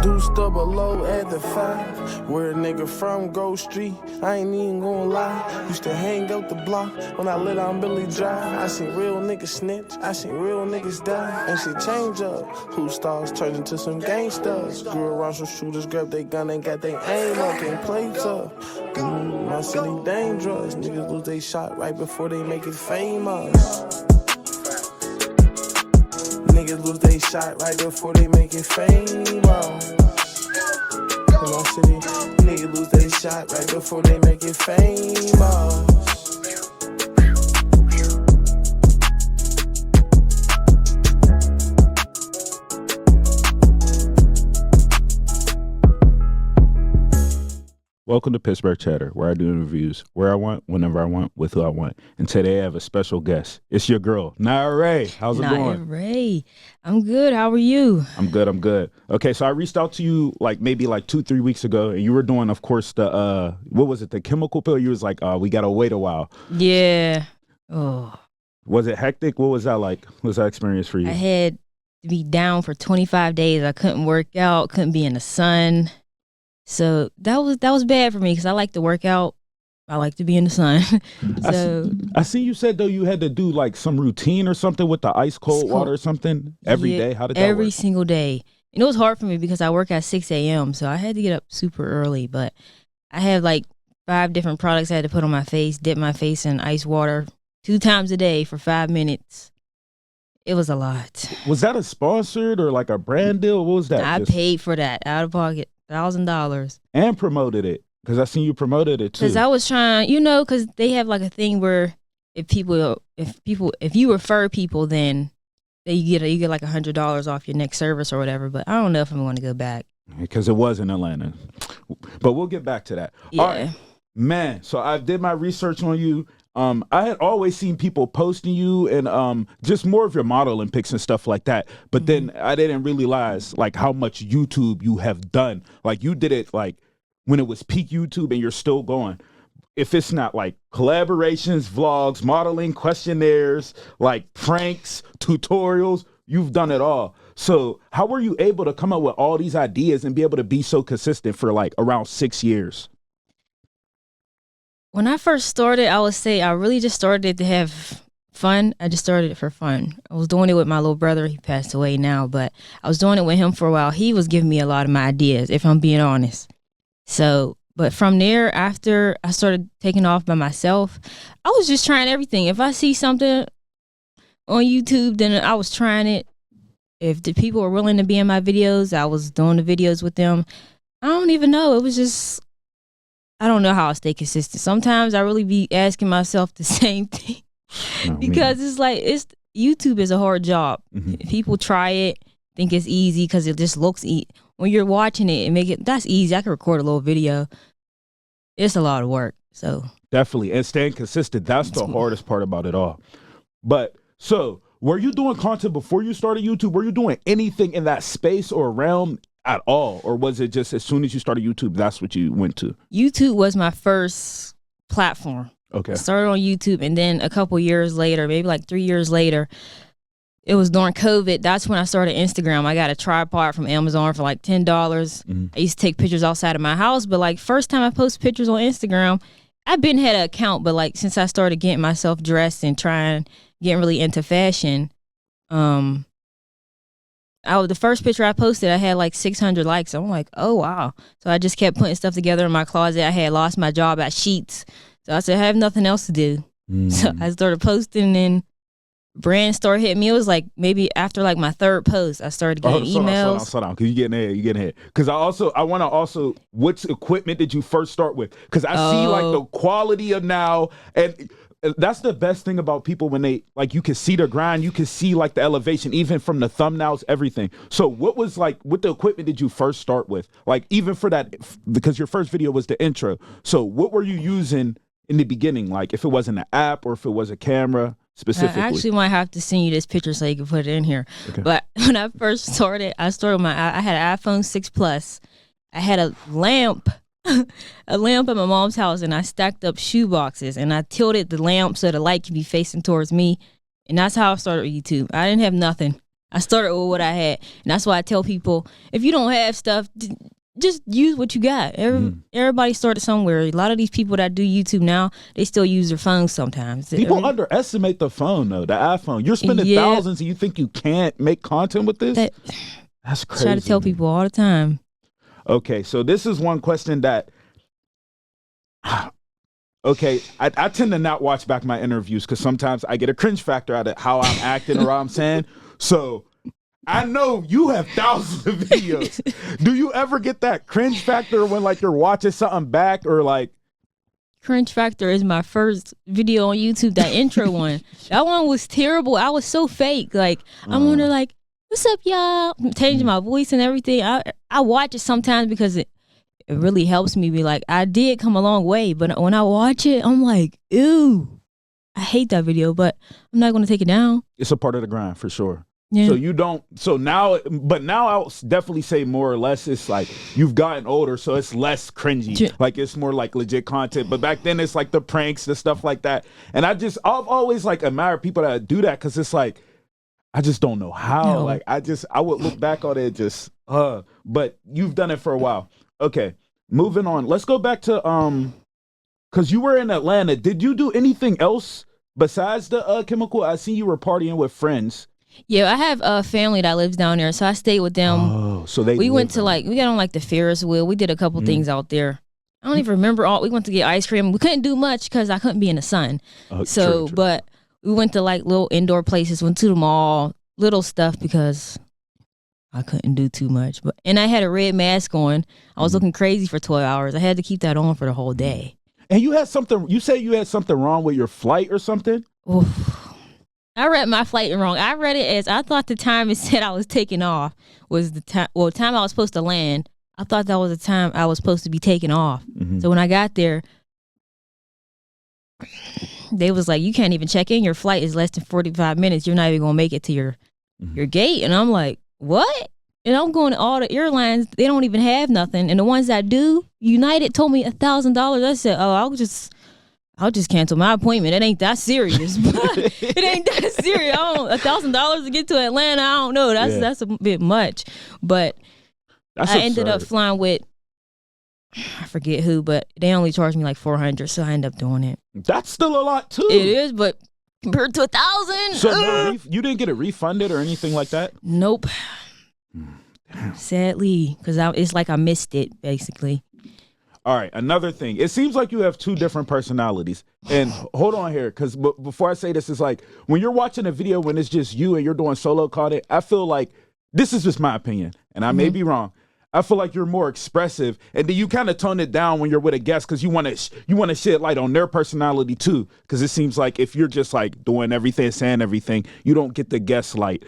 Deuced up below at the 5. Where a nigga from Grove Street, I ain't even gonna lie. Used to hang out the block when I lit on Billy Drive. I seen real niggas snitch, I seen real niggas die. And shit change up. Who stars turned into some gangsters. Grew around some shooters, grabbed they gun and got they aim up, can't play tough. My city dangerous. Niggas lose they shot right before they make it famous. Niggas lose they shot right before they make it famous. In my city, niggas lose they shot right before they make it famous. Welcome to Pittsburgh Chatter, where I do interviews where I want, whenever I want, with who I want. And today I have a special guest. It's your girl, Naya Ray. How's it going? Ray. I'm good. How are you? I'm good. Okay, so I reached out to you maybe 2-3 weeks ago, and you were doing, of course, the what was it, the chemical pill? You was like, we gotta wait a while. Yeah. Oh. Was it hectic? What was that like? What was that experience for you? I had to be down for 25 days. I couldn't work out, couldn't be in the sun. So that was bad for me because I like to work out. I like to be in the sun. So I see you said though you had to do like some routine or something with the ice cold water or something every day. How did that work? Every single day. And it was hard for me because I work at 6 a.m. So I had to get up super early. But I have like 5 different products I had to put on my face, dip my face in ice water 2 times a day for 5 minutes. It was a lot. Was that a sponsored or like a brand deal? What was that? I paid for that out of pocket. $1,000 and promoted it because I seen you promoted it too. Because I was trying, because they have like a thing where if you refer people, then you get like $100 off your next service or whatever. But I don't know if I'm going to go back because it was in Atlanta. But we'll get back to that. Yeah. All right, man. So I did my research on you. I had always seen people posting you and just more of your modeling pics and stuff like that. But then I didn't realize like how much YouTube you have done. Like you did it like when it was peak YouTube and you're still going. If it's not like collaborations, vlogs, modeling, questionnaires, like pranks, tutorials, you've done it all. So how were you able to come up with all these ideas and be able to be so consistent for like around 6 years? When I first started, I would say I really just started it to have fun. I just started it for fun. I was doing it with my little brother. He passed away now, but I was doing it with him for a while. He was giving me a lot of my ideas, if I'm being honest. So, but from there, after I started taking off by myself, I was just trying everything. If I see something on YouTube, then I was trying it. If the people were willing to be in my videos, I was doing the videos with them. I don't even know. It was just... I don't know how I stay consistent. Sometimes I really be asking myself the same thing because it's like YouTube is a hard job. People try it, think it's easy because it just looks easy. When you're watching it and that's easy. I can record a little video. It's a lot of work. So definitely, and staying consistent. That's the hardest part about it all. But so were you doing content before you started YouTube? Were you doing anything in that space or realm at all, or was it just as soon as you started YouTube, that's what you went to? YouTube was my first platform. Okay. I started on YouTube, and then a couple years later, maybe like 3 years later, it was during COVID. That's when I started Instagram. I got a tripod from Amazon for like $10. I used to take pictures outside of my house, but like first time I posted pictures on Instagram, I've been had an account, but like since I started getting myself dressed and getting really into fashion, the first picture I posted, I had like 600 likes. I'm like, oh, wow. So I just kept putting stuff together in my closet. I had lost my job at Sheets. So I said, I have nothing else to do. So I started posting and brand store hit me. It was like maybe after like my 3rd post, I started getting emails. Slow down. Because you're getting ahead. Because I want to also, which equipment did you first start with? Because I see like the quality of now and... That's the best thing about people when they like you can see the grind, you can see like the elevation, even from the thumbnails, everything. So what the equipment did you first start with? Like even for that, because your first video was the intro. So what were you using in the beginning? Like if it wasn't an app or if it was a camera specifically? I actually might have to send you this picture so you can put it in here. Okay. But when I first started, I had an iPhone 6 Plus. I had a lamp at my mom's house, and I stacked up shoe boxes, and I tilted the lamp so the light could be facing towards me, and that's how I started YouTube. I didn't have nothing. I started with what I had, and that's why I tell people, if you don't have stuff, just use what you got. Everybody started somewhere. A lot of these people that do YouTube now, they still use their phones sometimes. People underestimate the phone, though, the iPhone. You're spending thousands and you think you can't make content with this? That's crazy. I try to tell people all the time. Okay, so this is one question that... Okay, I tend to not watch back my interviews because sometimes I get a cringe factor out of how I'm acting or how I'm saying. So I know you have thousands of videos. Do you ever get that cringe factor when like you're watching something back or like? Cringe factor is my first video on YouTube, that intro one. That one was terrible. I was so fake. Like I'm on there like, what's up, y'all? I'm changing my voice and everything. I watch it sometimes because it really helps me be like, I did come a long way, but when I watch it, I'm like, ew, I hate that video, but I'm not going to take it down. It's a part of the grind for sure. Yeah. So you don't, so now, but now I'll definitely say more or less it's like you've gotten older, so it's less cringy. Like it's more like legit content. But back then it's like the pranks, the stuff like that. And I've always like admired people that do that because it's like, I just don't know how. No. Like I would look back on it just, but you've done it for a while. Okay, moving on. Let's go back to because you were in Atlanta. Did you do anything else besides the chemical? I see you were partying with friends. Yeah, I have a family that lives down there, so I stayed with them. Oh, so we went to we got on like the Ferris wheel. We did a couple things out there. I don't even remember all. We went to get ice cream. We couldn't do much because I couldn't be in the sun. True. But we went to like little indoor places. Went to the mall, little stuff because I couldn't do too much, and I had a red mask on. I was looking crazy for 12 hours. I had to keep that on for the whole day. And you had something. You said you had something wrong with your flight or something. Oof. I read my flight wrong. I read it as I thought the time it said I was taking off was the time. Well, the time I was supposed to land. I thought that was the time I was supposed to be taking off. So when I got there, they was like, "You can't even check in. Your flight is less than 45 minutes. You're not even gonna make it to your gate." And I'm like, what? And I'm going to all the airlines, they don't even have nothing. And the ones that do, United told me $1,000. I said, oh, I'll just cancel my appointment. It ain't that serious. It ain't that serious. $1,000 to get to Atlanta, I don't know. That's a bit much. But I ended up flying with, I forget who, but they only charged me like $400, so I ended up doing it. That's still a lot too. It is, but compared to $1,000. So you didn't get it refunded or anything like that? Nope. Sadly, because it's like I missed it, basically. All right, another thing. It seems like you have two different personalities. And hold on here, because before I say this, it's like when you're watching a video when it's just you and you're doing solo content, I feel like, this is just my opinion, and I may be wrong, I feel like you're more expressive, and then you kind of tone it down when you're with a guest because you want to shed light on their personality too. Because it seems like if you're just like doing everything, saying everything, you don't get the guest light.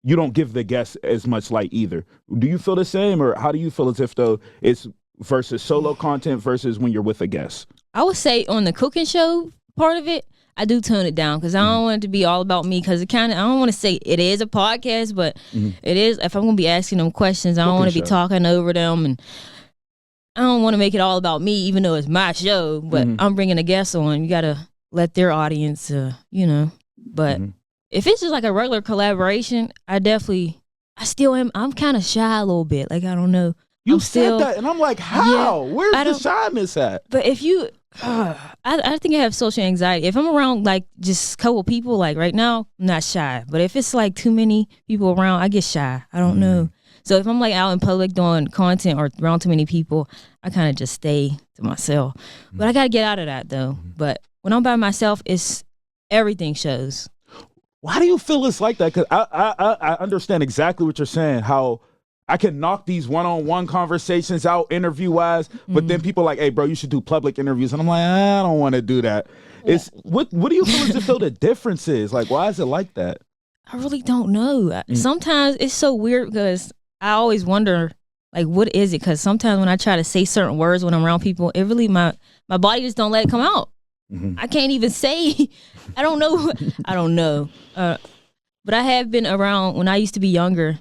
You don't give the guest as much light either. Do you feel the same, or how do you feel as if though it's versus solo content versus when you're with a guest? I would say on the cooking show part of it, I do tone it down because I don't want it to be all about me, because I don't want to say it is a podcast, but it is. If I'm going to be asking them questions, I don't want to be talking over them, and I don't want to make it all about me, even though it's my show, but I'm bringing a guest on. You got to let their audience, but if it's just like a regular collaboration, I'm kind of shy a little bit. Like, I don't know. You said that, and I'm like, how? Yeah, where's the shyness at? But if you, I think I have social anxiety. If I'm around like just a couple people, like right now, I'm not shy. But if it's like too many people around, I get shy. I don't know. So if I'm like out in public doing content or around too many people, I kind of just stay to myself. But I got to get out of that though. But when I'm by myself, everything shows. Why do you feel it's like that? Because I understand exactly what you're saying, how I can knock these one-on-one conversations out interview-wise, but then people are like, hey, bro, you should do public interviews. And I'm like, I don't want to do that. It's what do you feel as if the difference is? Like, why is it like that? I really don't know. Sometimes it's so weird because I always wonder, like, what is it? Because sometimes when I try to say certain words when I'm around people, it really, my body just don't let it come out. I can't even say, I don't know. I don't know. But I have been around, when I used to be younger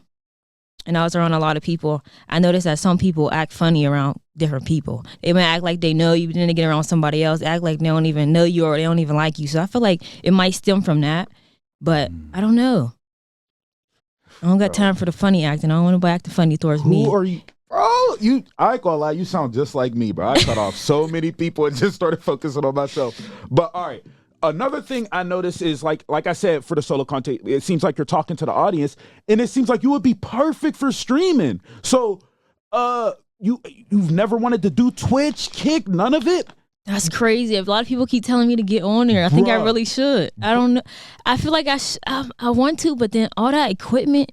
and I was around a lot of people, I noticed that some people act funny around different people. They might act like they know you, but then they get around somebody else, act like they don't even know you or they don't even like you. So I feel like it might stem from that, but I don't know. I don't got time for the funny acting. I don't want nobody acting funny towards me. Who are you? Bro, I ain't gonna lie, you sound just like me, bro. I cut off so many people and just started focusing on myself. But all right. Another thing I noticed is like I said, for the solo content, it seems like you're talking to the audience, and it seems like you would be perfect for streaming. So you've never wanted to do Twitch, Kick, none of it? That's crazy. A lot of people keep telling me to get on there. I think I really should. I don't know. I feel like I want to, but then all that equipment,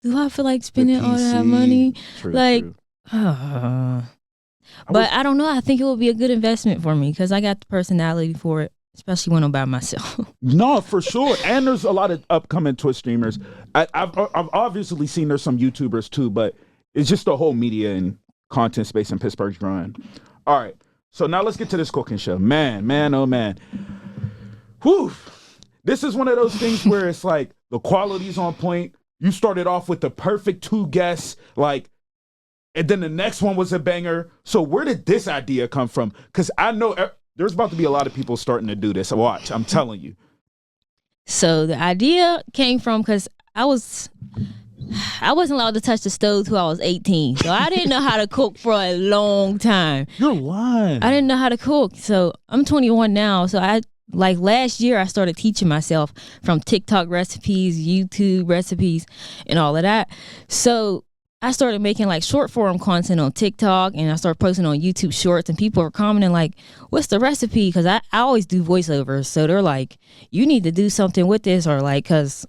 do I feel like spending all that money? True, like, true. But I don't know. I think it would be a good investment for me because I got the personality for it, especially when I'm by myself. No, for sure. And there's a lot of upcoming Twitch streamers. I've obviously seen there's some YouTubers too, but it's just the whole media and content space in Pittsburgh's growing. All right. So now let's get to this cooking show. Man, oh man. Whew. This is one of those things where it's like the quality's on point. You started off with the perfect 2 guests, like, and then the next one was a banger. So where did this idea come from? Because I know there's about to be a lot of people starting to do this. Watch, I'm telling you. So the idea came from because I wasn't allowed to touch the stove till I was 18. So I didn't know how to cook for a long time. You're lying. I didn't know how to cook. So I'm 21 now. So last year I started teaching myself from TikTok recipes, YouTube recipes, and all of that. So I started making like short form content on TikTok, and I started posting on YouTube Shorts, and people are commenting like, what's the recipe? Because I always do voiceovers. So they're like, you need to do something with this, or like, because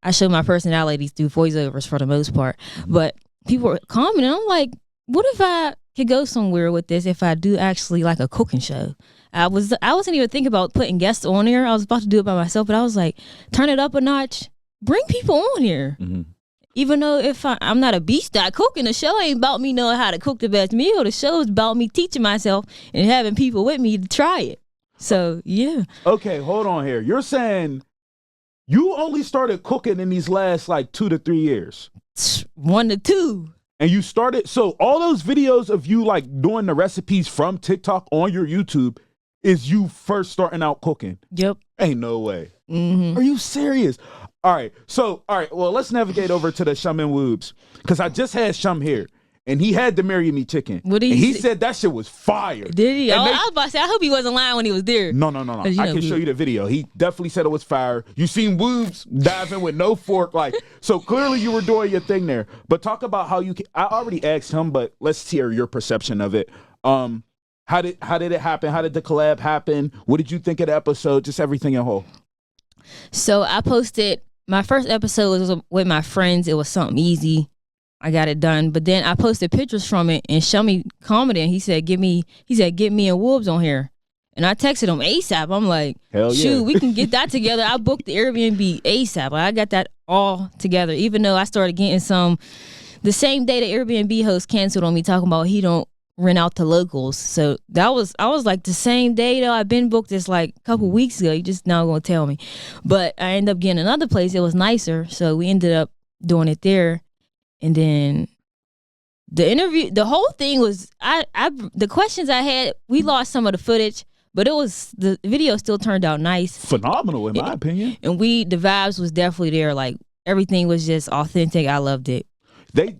I show my personality through voiceovers for the most part. But people were commenting. I'm like, what if I could go somewhere with this if I do actually like a cooking show? I wasn't even thinking about putting guests on here. I was about to do it by myself, but I was like, turn it up a notch. Bring people on here. Mm-hmm. Even though if I'm not a beast at cooking, the show ain't about me knowing how to cook the best meal. The show is about me teaching myself and having people with me to try it. So, yeah. Okay, hold on here. You're saying you only started cooking in these last like 2 to 3 years? 1 to 2. And you started, so all those videos of you like doing the recipes from TikTok on your YouTube is you first starting out cooking? Yep. Ain't no way. Mm-hmm. Are you serious? All right. Well, let's navigate over to the Shum and Woobs, because I just had Shum here, and he had the Marry Me chicken. What did he said that shit was fire. Did he? I was about to say, I hope he wasn't lying when he was there. No. I can show you the video. He definitely said it was fire. You seen Woobs diving with no fork, like, so clearly you were doing your thing there. But talk about how I already asked him, but let's hear your perception of it. How did it happen? How did the collab happen? What did you think of the episode? Just everything in whole. So I posted, my first episode was with my friends. It was something easy. I got it done. But then I posted pictures from it, and Shummy commented. He said, get me and Woobs on here. And I texted him ASAP. I'm like, hell yeah. Shoot, we can get that together. I booked the Airbnb ASAP. I got that all together, even though I started getting some the same day the Airbnb host canceled on me, talking about he don't rent out to locals. So I was like, the same day though, I've been booked this like a couple weeks ago. You just now gonna tell me. But I ended up getting another place. It was nicer. So we ended up doing it there. And then the interview, the whole thing was, the questions I had, we lost some of the footage, but the video still turned out nice. Phenomenal in my opinion. And the vibes was definitely there. Like everything was just authentic. I loved it.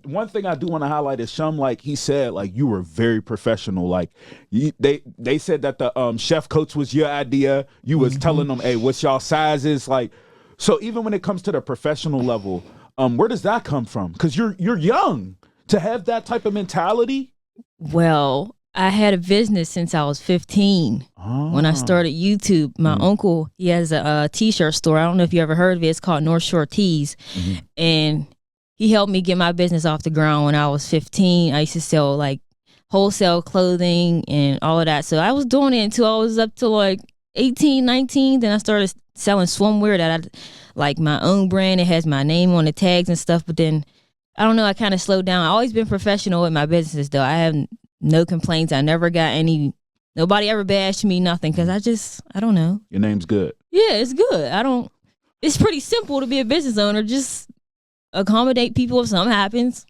One thing I do want to highlight is Shum, like he said, like you were very professional. Like they said that the chef coach was your idea. You was telling them, hey, what's y'all sizes? Like, so even when it comes to the professional level, where does that come from? Because you're young to have that type of mentality. Well, I had a business since I was 15 when I started YouTube. My uncle, he has a t-shirt store. I don't know if you ever heard of it. It's called North Shore Tees. And he helped me get my business off the ground when I was 15. I used to sell like wholesale clothing and all of that. So I was doing it until I was up to like 18, 19. Then I started selling swimwear that I like my own brand. It has my name on the tags and stuff. But then I don't know, I kind of slowed down. I always been professional with my business though. I have no complaints. I never got nobody ever bashed me, nothing. Because I don't know. Your name's good. Yeah, it's good. It's pretty simple to be a business owner. Just accommodate people if something happens.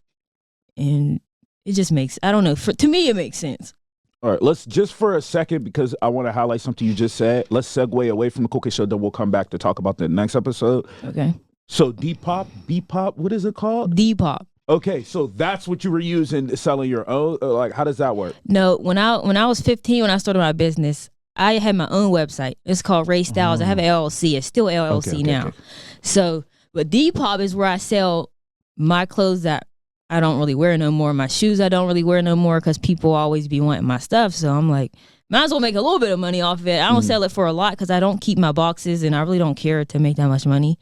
And it just makes, I don't know. To me, it makes sense. All right, let's just for a second, because I want to highlight something you just said. Let's segue away from the cooking show, then we'll come back to talk about the next episode. Okay. So Depop, what is it called? Depop. Okay, so that's what you were using selling your own. Like, how does that work? No, when I was 15, when I started my business, I had my own website. It's called Ray Styles. I have an LLC. It's still LLC now. Okay. So, but Depop is where I sell my clothes that I don't really wear no more. My shoes I don't really wear no more because people always be wanting my stuff. So I'm like, might as well make a little bit of money off of it. I don't sell it for a lot because I don't keep my boxes and I really don't care to make that much money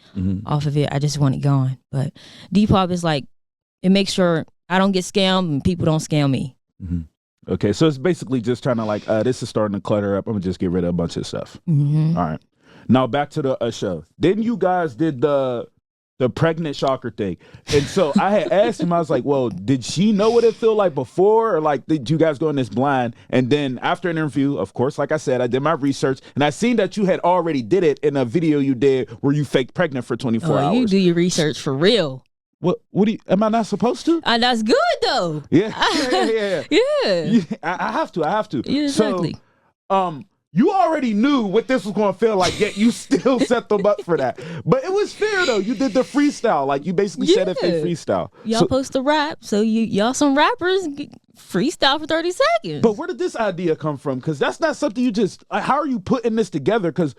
off of it. I just want it gone. But Depop is like, it makes sure I don't get scammed and people don't scam me. Okay, so it's basically just trying to like, this is starting to clutter up. I'm gonna just get rid of a bunch of stuff. All right. Now back to the show. Then you guys did the pregnant shocker thing. And so I had asked him, I was like, well, did she know what it felt like before? Or like, did you guys go in this blind? And then after an interview, of course, like I said, I did my research and I seen that you had already did it in a video you did where you faked pregnant for 24 hours. You do your research for real. What do you, am I not supposed to? That's good though. Yeah. Yeah. I have to. Yeah, exactly. So, you already knew what this was going to feel like, yet you still set them up for that. But it was fair, though. You did the freestyle. Like, you basically said if they freestyle. Y'all supposed to rap, so y'all some rappers freestyle for 30 seconds. But where did this idea come from? Because that's not something you just... Like, how are you putting this together? Because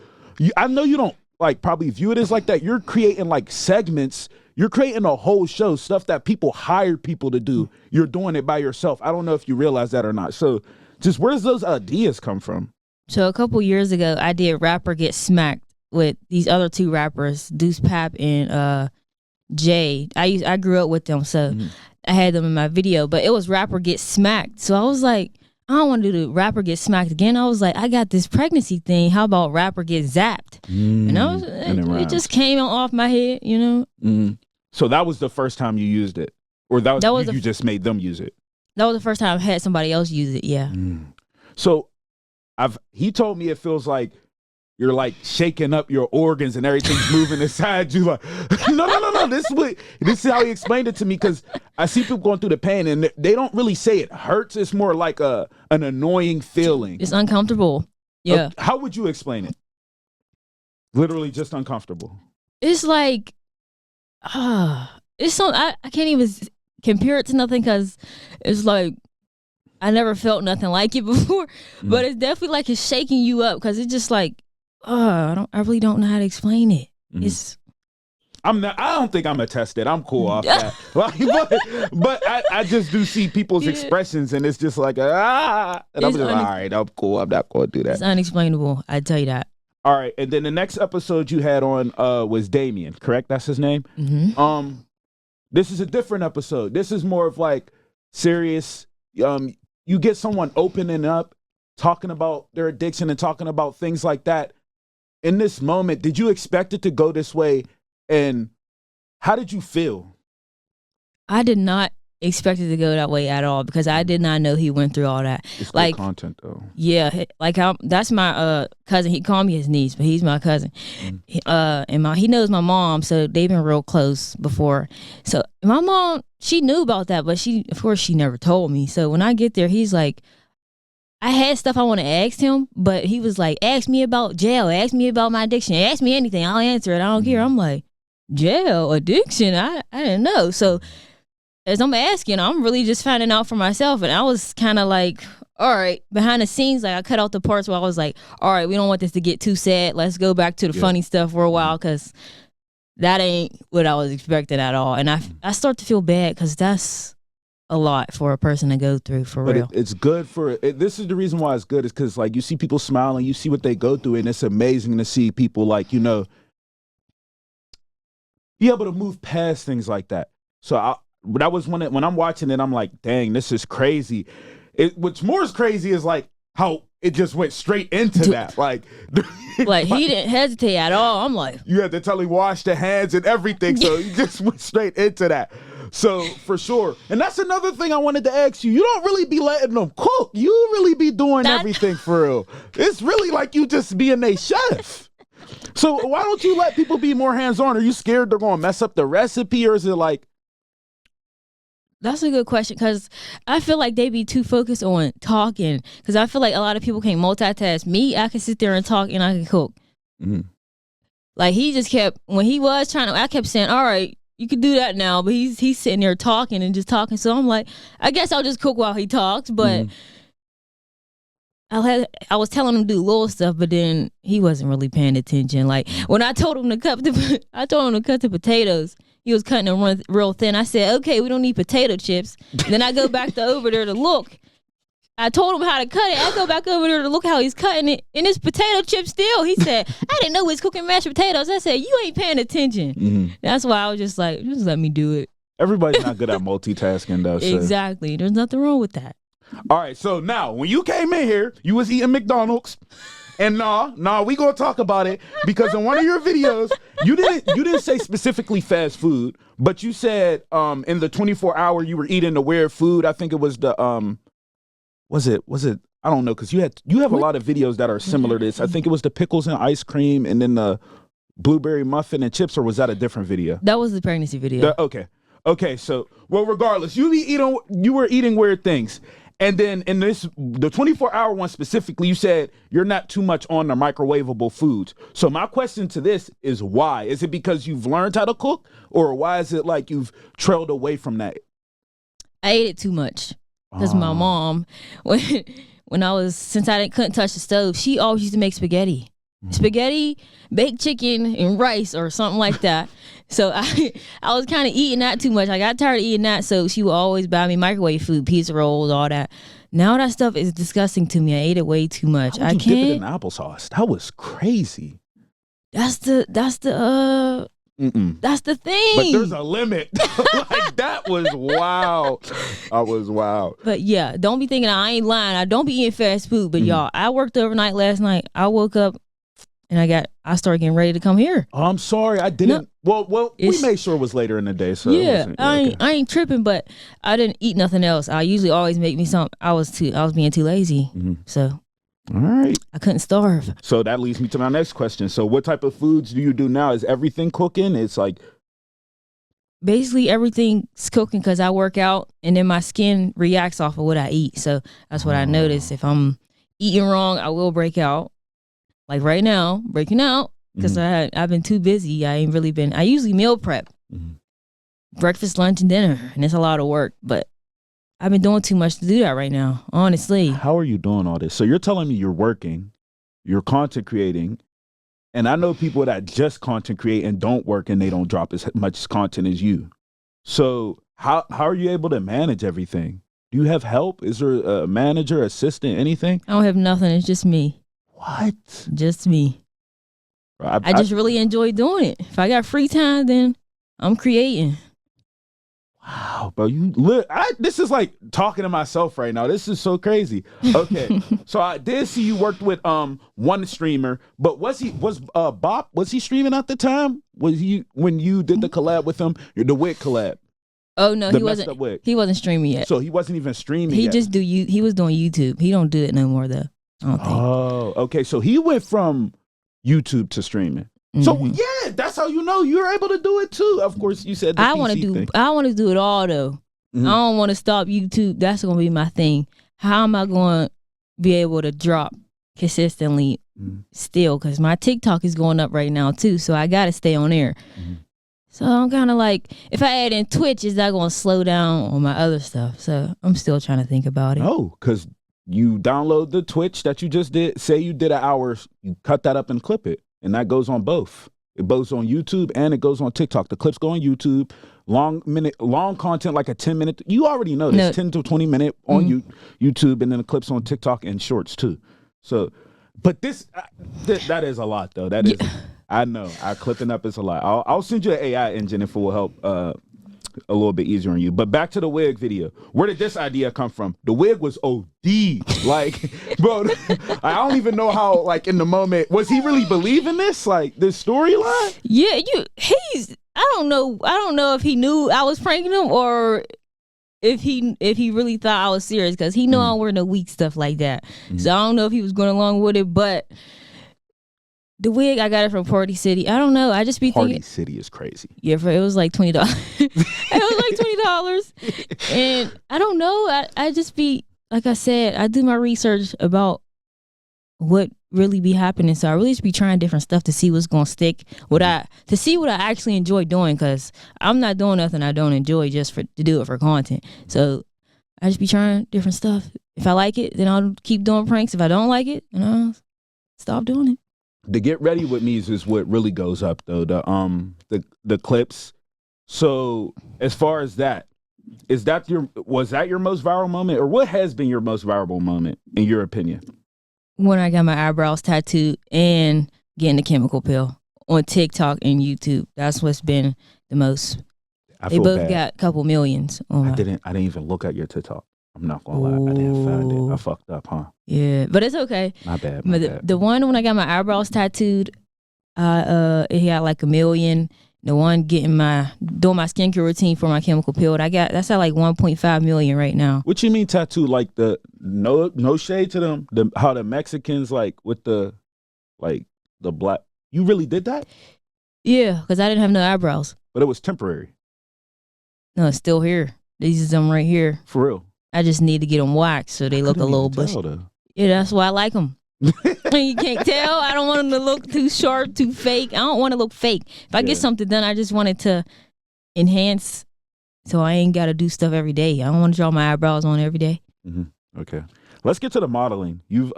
I know you don't, like, probably view it as like that. You're creating, like, segments. You're creating a whole show, stuff that people hire people to do. You're doing it by yourself. I don't know if you realize that or not. So, just where does those ideas come from? So a couple years ago, I did Rapper Get Smacked with these other two rappers, Deuce Pap and Jay. I grew up with them, so I had them in my video. But it was Rapper Get Smacked. So I was like, I don't want to do the Rapper Get Smacked again. I was like, I got this pregnancy thing. How about Rapper Get Zapped? And it just came off my head, you know? So that was the first time you used it? Or that was you just made them use it? That was the first time I had somebody else use it, yeah. So he told me it feels like you're like shaking up your organs and everything's moving inside you. Like, no. This is how he explained it to me, because I see people going through the pain and they don't really say it hurts. It's more like an annoying feeling. It's uncomfortable. Yeah. How would you explain it? Literally just uncomfortable. It's like, it's so I can't even compare it to nothing because it's like, I never felt nothing like it before, but it's definitely like it's shaking you up because it's just like, I really don't know how to explain it. It's. I don't think I'm attested. I'm cool off that. But I just do see people's expressions and it's just like, and I'm just all right, I'm cool. I'm not going to do that. It's unexplainable. I tell you that. All right. And then the next episode you had on was Damien, correct? That's his name? This is a different episode. This is more of like serious, you get someone opening up, talking about their addiction and talking about things like that. In this moment, did you expect it to go this way? And how did you feel? I did not expect it to go that way at all because I did not know he went through all that. It's like good content though. Yeah, like that's my cousin. He called me his niece, but he's my cousin. And he knows my mom, so they've been real close before. So my mom, she knew about that, but of course she never told me. So when I get there, he's like, I had stuff I want to ask him, but he was like, ask me about jail, ask me about my addiction, ask me anything, I'll answer it. I don't care. I'm like, jail, addiction, I didn't know. So as I'm asking, I'm really just finding out for myself. And I was kind of like, all right, behind the scenes, like I cut out the parts where I was like, all right, we don't want this to get too sad. Let's go back to the funny stuff for a while because that ain't what I was expecting at all. And I start to feel bad because that's a lot for a person to go through for real. But it's good this is the reason why it's good is because like you see people smiling, you see what they go through, and it's amazing to see people like, be able to move past things like that. So that was when I'm watching it, I'm like, dang, this is crazy. What's more is crazy is like how it just went straight into that. Like he didn't hesitate at all. I'm like, you had to tell him wash the hands and everything. So you just went straight into that. So for sure. And that's another thing I wanted to ask you. You don't really be letting them cook. You really be doing everything for real. It's really like you just being a chef. So why don't you let people be more hands-on? Are you scared they're going to mess up the recipe, or is it like? That's a good question because I feel like they be too focused on talking because I feel like a lot of people can't multitask. Me, I can sit there and talk and I can cook. Like he just kept when he was trying to. I kept saying, "All right, you can do that now," but he's sitting there talking and just talking. So I'm like, I guess I'll just cook while he talks. But I was telling him to do little stuff, but then he wasn't really paying attention. Like when I told him to cut the potatoes. He was cutting them real thin. I said, "Okay, we don't need potato chips." Then I go back over there to look. I told him how to cut it. I go back over there to look how he's cutting it, and it's potato chips still. He said, "I didn't know he was cooking mashed potatoes." I said, "You ain't paying attention." That's why I was just like, "Just let me do it." Everybody's not good at multitasking, though. So. Exactly. There's nothing wrong with that. All right. So now, when you came in here, you was eating McDonald's. And we gonna talk about it because in one of your videos, you didn't say specifically fast food, but you said in the 24-hour you were eating the weird food. I think it was the was it I don't know because you have a lot of videos that are similar to this. I think it was the pickles and ice cream and then the blueberry muffin and chips, or was that a different video? That was the pregnancy video. Okay. So regardless, you were eating weird things. And then in the 24-hour one specifically, you said you're not too much on the microwavable foods. So my question to this is why? Is it because you've learned how to cook, or why is it like you've trailed away from that? I ate it too much because my mom, since I couldn't touch the stove, she always used to make spaghetti. Spaghetti, baked chicken, and rice or something like that. So I was kind of eating that too much. I got tired of eating that, so she would always buy me microwave food, pizza rolls, all that. Now that stuff is disgusting to me. I ate it way too much. How would you dip it in applesauce? That was crazy. That's the thing. But there's a limit. Like that was wild. I was wild. But yeah, don't be thinking I ain't lying. I don't be eating fast food. But y'all, I worked overnight last night. I woke up. And I started getting ready to come here. Oh, I'm sorry, I didn't. No, well, we made sure it was later in the day. So yeah, I ain't tripping, but I didn't eat nothing else. I usually always make me something. I was being too lazy, so all right, I couldn't starve. So that leads me to my next question. So what type of foods do you do now? Is everything cooking? It's like basically everything's cooking because I work out, and then my skin reacts off of what I eat. So that's what I notice. If I'm eating wrong, I will break out. Like right now, breaking out because I've been too busy. I ain't really been. I usually meal prep, breakfast, lunch, and dinner, and it's a lot of work. But I've been doing too much to do that right now. Honestly, how are you doing all this? So you're telling me you're working, you're content creating, and I know people that just content create and don't work and they don't drop as much content as you. So how are you able to manage everything? Do you have help? Is there a manager, assistant, anything? I don't have nothing. It's just me. What? Just me. I just really enjoy doing it. If I got free time, then I'm creating. Wow, bro, this is like talking to myself right now. This is so crazy. Okay, so I did see you worked with one streamer, but was Bop? Was he streaming at the time? Was he when you did the collab with him? The wig collab. Oh no, he wasn't. He wasn't streaming yet. So he wasn't even streaming. He yet. He was doing YouTube. He don't do it no more though. I don't think. Oh, okay. So he went from YouTube to streaming. So yeah, that's how you know you're able to do it too. Of course, you said I want to do it all though. I don't want to stop YouTube. That's gonna be my thing. How am I going to be able to drop consistently still? Because my TikTok is going up right now too, so I gotta stay on there. So I'm kind of like, if I add in Twitch, is that going to slow down on my other stuff? So I'm still trying to think about it. Oh, because you download the Twitch that you just did. Say you did an hour, you cut that up and clip it. And that goes on both. It goes on YouTube and it goes on TikTok. The clips go on YouTube. Long content, like a 10-minute. You already know this. 10 to 20 minute on YouTube, and then the clips on TikTok and shorts too. So, but that is a lot though. That is, I know. Clipping up is a lot. I'll send you an AI engine if it will help a little bit easier on you. But back to the wig video. Where did this idea come from? The wig was OD. Like, bro, I don't even know how, like, in the moment, was he really believing this? Like, this storyline? Yeah, I don't know if he knew I was pranking him or if he really thought I was serious, because he know I don't wear no weak stuff like that. So I don't know if he was going along with it, but the wig, I got it from Party City. I don't know. I just be thinking. Party City is crazy. Yeah, it was like $20. It was like $20. And I don't know. I just be, like I said, I do my research about what really be happening. So I really just be trying different stuff to see what's gonna stick. To see what I actually enjoy doing, because I'm not doing nothing I don't enjoy just to do it for content. So I just be trying different stuff. If I like it, then I'll keep doing pranks. If I don't like it, then I'll stop doing it. The Get Ready With Me's is what really goes up though. The clips. So as far as that, was that your most viral moment, or what has been your most viral moment in your opinion? When I got my eyebrows tattooed and getting the chemical peel on TikTok and YouTube. That's what's been the most. They both bad. got a couple millions. I didn't even look at your TikTok. I'm not gonna lie. I didn't find it. I fucked up, huh? Yeah, but it's okay. My bad. The one when I got my eyebrows tattooed, it got like 1 million. The one doing my skincare routine for my chemical peel, that's at like 1.5 million right now. What you mean tattoo? Like the no shade to them. How the Mexicans like with the black. You really did that? Yeah, because I didn't have no eyebrows. But it was temporary. No, it's still here. These is them right here. For real. I just need to get them waxed so they look a little bushy. Yeah, that's why I like them. You can't tell. I don't want them to look too sharp, too fake. I don't want to look fake. If I get something done, I just want it to enhance, so I ain't got to do stuff every day. I don't want to draw my eyebrows on every day. Mm-hmm. Okay. Let's get to the modeling. You've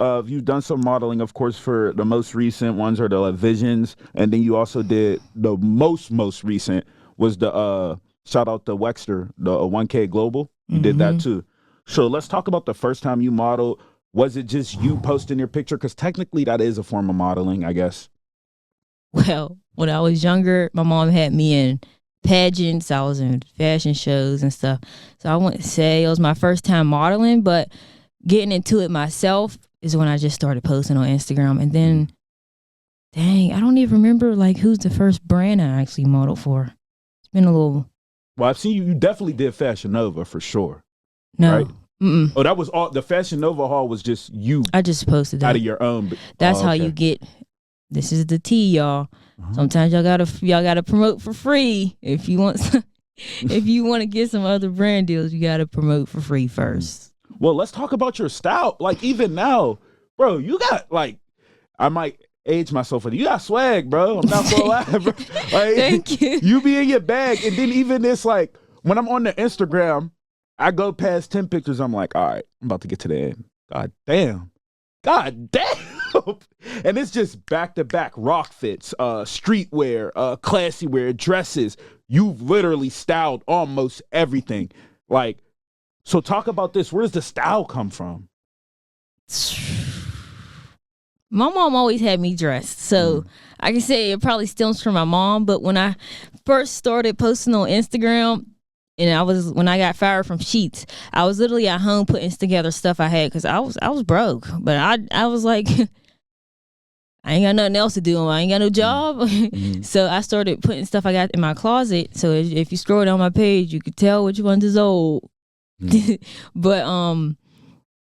done some modeling, of course, for the most recent ones are the Visions, and then you also did the most recent was the shout out to Wexter, the 1K Global. You did that too. So let's talk about the first time you modeled. Was it just you posting your picture? Because technically that is a form of modeling, I guess. Well, when I was younger, my mom had me in pageants. I was in fashion shows and stuff. So I wouldn't say it was my first time modeling, but getting into it myself is when I just started posting on Instagram. And then, dang, I don't even remember like who's the first brand I actually modeled for. It's been a little. Well, I've seen you definitely did Fashion Nova for sure. No. Right? Mm-mm. Oh, that was all. The Fashion Nova haul was just you. I just posted that out of your own. That's how you get. This is the tea, y'all. Sometimes y'all gotta promote for free if you want. If you want to get some other brand deals, you gotta promote for free first. Well, let's talk about your style. Like even now, bro, you got like. I might age myself with you. You got swag, bro. I'm not gonna lie, bro. Like, thank you. You be in your bag, and then even this, like when I'm on the Instagram. I go past 10 pictures. I'm like, all right, I'm about to get to the end. God damn. And it's just back to back rock fits, streetwear, classy wear, dresses. You've literally styled almost everything. Like, so talk about this. Where does the style come from? My mom always had me dressed. So I can say it probably stems from my mom. But when I first started posting on Instagram, and when I got fired from Sheets, I was literally at home putting together stuff I had because I was broke. But I was like, I ain't got nothing else to do. I ain't got no job. So I started putting stuff I got in my closet. So if you scroll down my page, you could tell which ones is old. But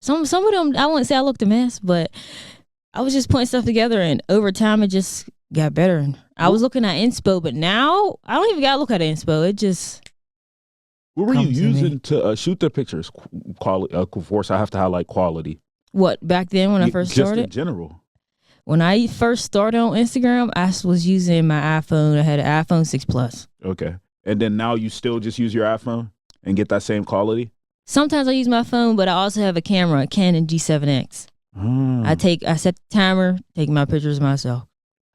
some of them, I wouldn't say I looked a mess, but I was just putting stuff together, and over time it just got better. I was looking at inspo, but now I don't even gotta look at inspo. It just. What were you using to shoot the pictures? Quality, of course, I have to highlight quality. What, back then when I first started? Just in general. When I first started on Instagram, I was using my iPhone. I had an iPhone 6 Plus. Okay. And then now you still just use your iPhone and get that same quality? Sometimes I use my phone, but I also have a camera, a Canon G7X. I set the timer, take my pictures myself.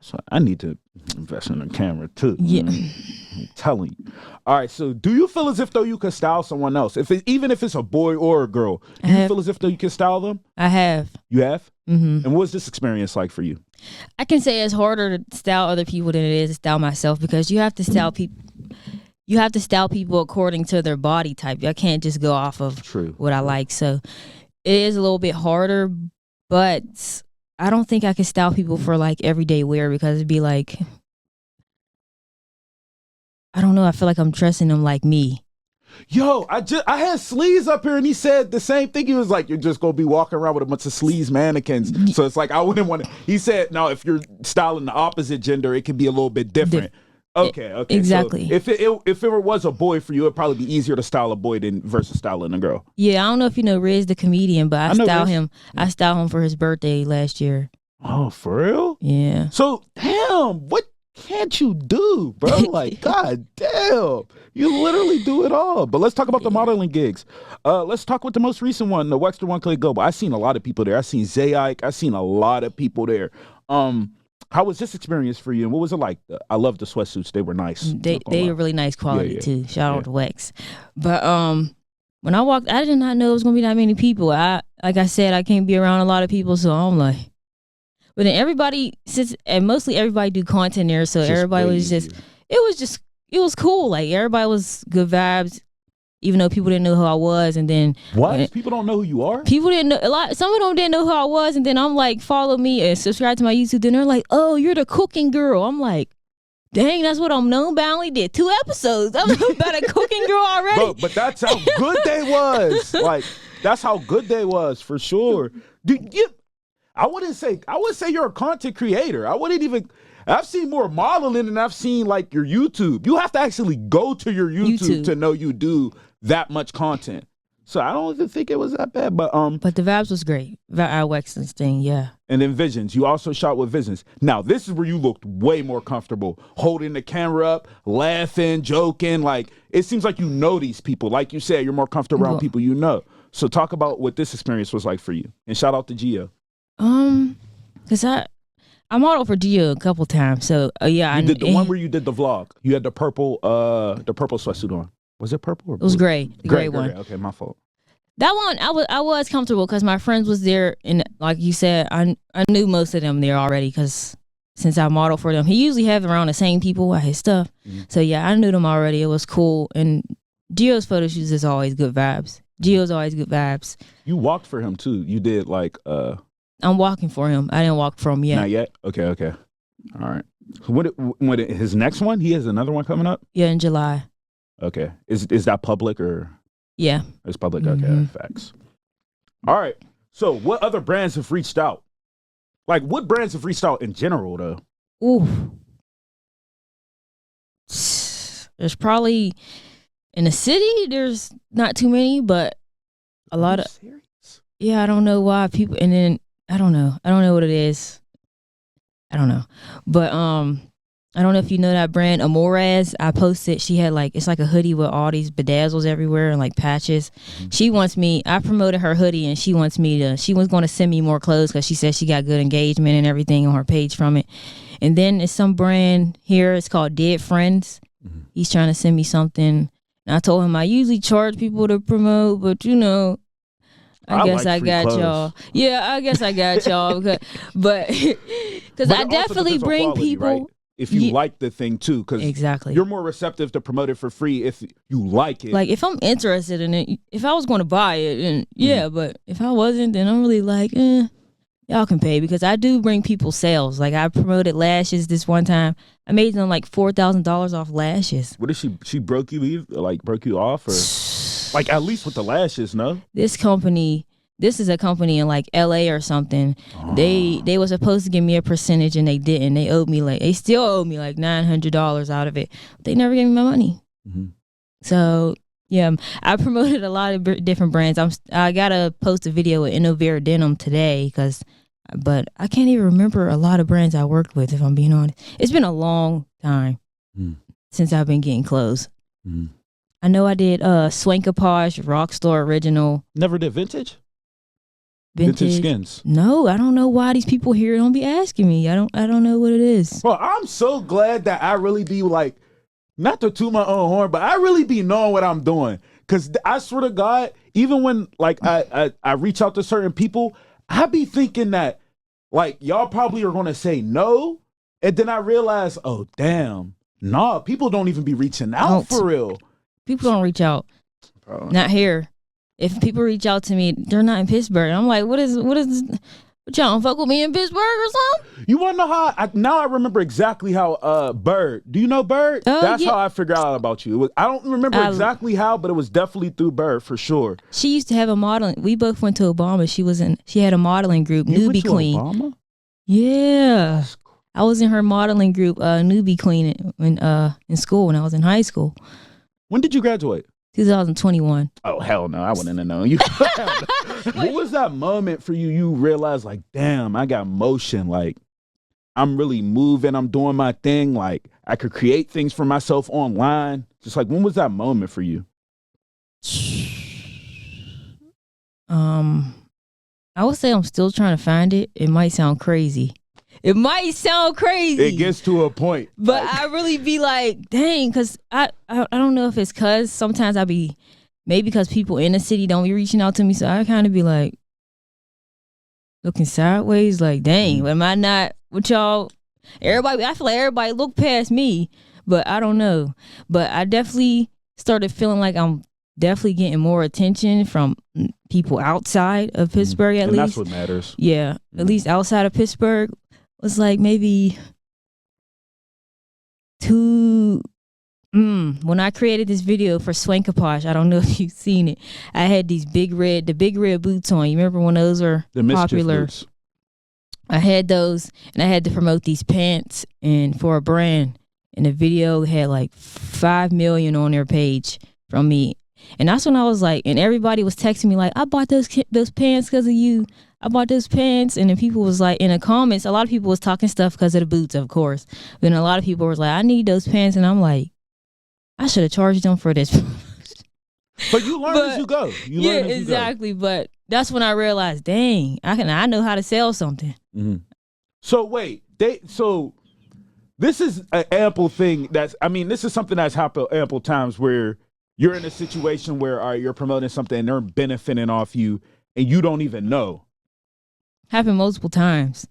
So I need to invest in a camera too. Yeah. I'm telling you. All right, so do you feel as if though you could style someone else? Even if it's a boy or a girl, do you feel as if though you can style them? I have. You have? Mm-hmm. And what's this experience like for you? I can say it's harder to style other people than it is to style myself, because you have to style people. You have to style people according to their body type. I can't just go off of what I like. So it is a little bit harder, but I don't think I can style people for like everyday wear, because it'd be like, I don't know. I feel like I'm dressing them like me. Yo, I had Sleaze up here and he said the same thing. He was like, you're just gonna be walking around with a bunch of Sleaze mannequins. So it's like, I wouldn't want to. He said, no, if you're styling the opposite gender, it can be a little bit different. Okay. Exactly. So if it was a boy for you, it'd probably be easier to style a boy than versus styling a girl. Yeah, I don't know if you know Riz the comedian, but I style him. I styled him for his birthday last year. Oh, for real? Yeah. So, damn, what can't you do, bro? Like, god damn. You literally do it all. But let's talk about the modeling gigs. Let's talk with the most recent one, the Wexter One Click Global. I seen a lot of people there. I seen Zayike. I seen a lot of people there. How was this experience for you? And what was it like? I love the sweatsuits. They were nice. They were really nice quality too. Shout out to Wex. But when I walked, I did not know it was gonna be that many people. Like I said, I can't be around a lot of people, so I'm like. But then everybody and mostly everybody do content there, so everybody was just. It was cool. Like everybody was good vibes, even though people didn't know who I was. And then people don't know who you are? People didn't know. Some of them didn't know who I was, and then I'm like, follow me and subscribe to my YouTube. Then they're like, oh, you're the cooking girl. I'm like, dang, that's what I'm known by. I only did 2 episodes. I'm about a cooking girl already. But that's how good they was. Like that's how good they was for sure. I would say you're a content creator. I've seen more modeling than I've seen like your YouTube. You have to actually go to your YouTube to know you do that much content. So I don't even think it was that bad. But the vibes was great. Wexton's thing, yeah. And then Visions. You also shot with Visions. Now this is where you looked way more comfortable, holding the camera up, laughing, joking. Like it seems like you know these people. Like you said, you're more comfortable around people you know. So talk about what this experience was like for you. And shout out to Gio. Cause I modeled for Gio a couple times, so yeah. You did the one where you did the vlog. You had the purple sweatsuit on. Was it purple or blue? It was gray. The gray one. Gray. Okay, my fault. That one, I was comfortable because my friends was there, and like you said, I knew most of them there already because since I modeled for them, he usually have around the same people at his stuff. So yeah, I knew them already. It was cool, and Gio's photo shoots is always good vibes. Gio's always good vibes. You walked for him too. You did like I'm walking for him. I didn't walk for him yet. Not yet? Okay. All right. What his next one? He has another one coming up? Yeah, in July. Okay. Is that public or? Yeah. It's public. Okay, facts. All right. So what other brands have reached out? Like what brands have reached out in general though? Ooh. There's probably in the city, there's not too many, but a lot of serious? Yeah, I don't know why people, and then I don't know what it is. I don't know. But I don't know if you know that brand Amores. I posted, she had like, it's like a hoodie with all these bedazzles everywhere and like patches. She wants me, I promoted her hoodie and she was going to send me more clothes because she said she got good engagement and everything on her page from it. And then it's some brand here, it's called Dead Friends. He's trying to send me something. And I told him I usually charge people to promote, but you know, I guess I got y'all. Yeah, I guess I got y'all. But because I definitely bring quality, people. Right? If you like the thing too, because exactly, you're more receptive to promote it for free if you like it. Like if I'm interested in it, if I was going to buy it, and yeah, but if I wasn't, then I'm really like, y'all can pay because I do bring people sales. Like I promoted lashes this one time. I made them like $4,000 off lashes. What did she broke you off or like at least with the lashes? No, This is a company in like LA or something. They were supposed to give me a percentage and they didn't. They still owe me like $900 out of it. They never gave me my money. So yeah, I promoted a lot of different brands. I gotta post a video with Innovera Denim today but I can't even remember a lot of brands I worked with if I'm being honest. It's been a long time since I've been getting clothes. I know I did Swankapage, Rockstar Original. Never did vintage skins. No, I don't know why these people here don't be asking me. I don't know what it is. Well, I'm so glad that I really be like, not to toot my own horn, but I really be knowing what I'm doing. Cause I swear to God, even when like I reach out to certain people, I be thinking that like y'all probably are gonna say no, and then I realize, oh damn, nah, people don't even be reaching out for real. People don't reach out. Bro. Not here. If people reach out to me, they're not in Pittsburgh. I'm like, what is what y'all don't fuck with me in Pittsburgh or something? You wanna know how now I remember exactly how Bird. Do you know Bird? That's how I figured out about you. I don't remember exactly how, but it was definitely through Bird for sure. She used to have a modeling. We both went to Obama. She had a modeling group, Newbie Queen. Obama? Yeah. I was in her modeling group, Newbie Queen in school when I was in high school. When did you graduate? 2021. Oh hell no, I wouldn't have known you. What was that moment for you? You realized like, damn, I got motion. Like I'm really moving. I'm doing my thing. Like I could create things for myself online. Just like when was that moment for you? I would say I'm still trying to find it. It might sound crazy. It gets to a point. But I really be like, dang, because I don't know if it's because sometimes I be, maybe because people in the city don't be reaching out to me. So I kind of be like looking sideways, like, dang, am I not with y'all? Everybody, I feel like everybody look past me, but I don't know. But I definitely started feeling like I'm definitely getting more attention from people outside of Pittsburgh, at and least. That's what matters. Yeah, at least outside of Pittsburgh. Was like maybe when I created this video for Swankaposh, I don't know if you've seen it. I had these big red boots on. You remember when those were The mischief popular? boots. I had those, and I had to promote these pants and for a brand. And the video had like 5 million on their page from me. And that's when I was like, and everybody was texting me like, I bought those pants because of you. I bought those pants. And then people was like, in the comments, a lot of people was talking stuff because of the boots, of course. Then a lot of people was like, I need those pants. And I'm like, I should have charged them for this. But you learn as you go. Exactly. But that's when I realized, dang, I know how to sell something. Mm-hmm. So wait, this is an ample thing this is something that's happened ample times where you're in a situation where you're promoting something and they're benefiting off you and you don't even know. Happened multiple times.